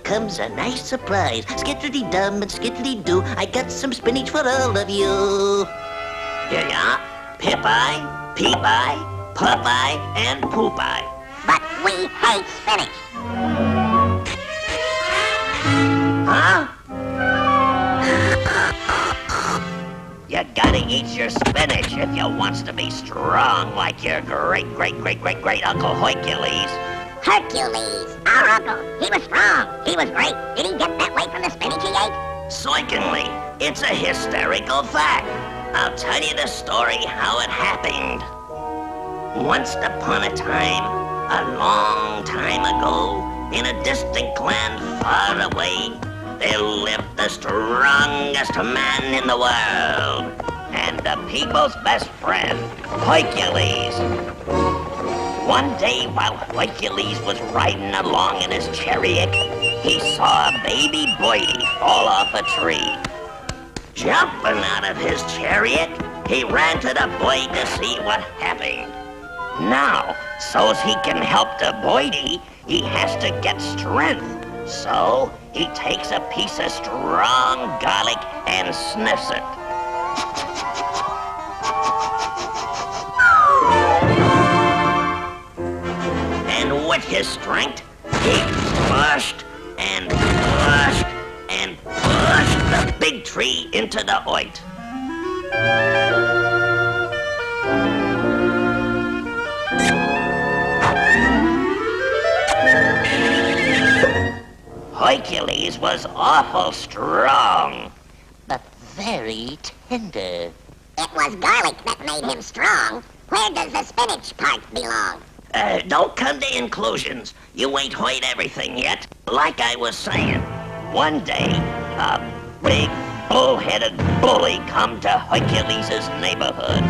comes a nice surprise. Skiddly-dum and skiddly-doo, I got some spinach for all of you. Here you are. Pip-eye, Peep-eye, Pup-eye, and Poop-eye. But we hate spinach. Huh? You gotta eat your spinach if you wants to be strong like your great Uncle Hercules. Hercules, our uncle. He was strong. He was great. Did he get that way from the spinach he ate? Certainly, it's a hysterical fact. I'll tell you the story how it happened. Once upon a time, a long time ago, in a distant land far away, there lived the strongest man in the world, and the people's best friend, Hercules. One day, while Hercules was riding along in his chariot, he saw a baby birdie fall off a tree. Jumping out of his chariot, he ran to the boy to see what happened. Now, so's he can help the birdie, he has to get strength. So, he takes a piece of strong garlic and sniffs it. And with his strength, he pushed and pushed and pushed the big tree into the earth. Hercules was awful strong, but very tender. It was garlic that made him strong. Where does the spinach part belong? Don't come to inclusions. You ain't heard everything yet. Like I was saying, one day, a big, bull-headed bully come to Hercules' neighborhood.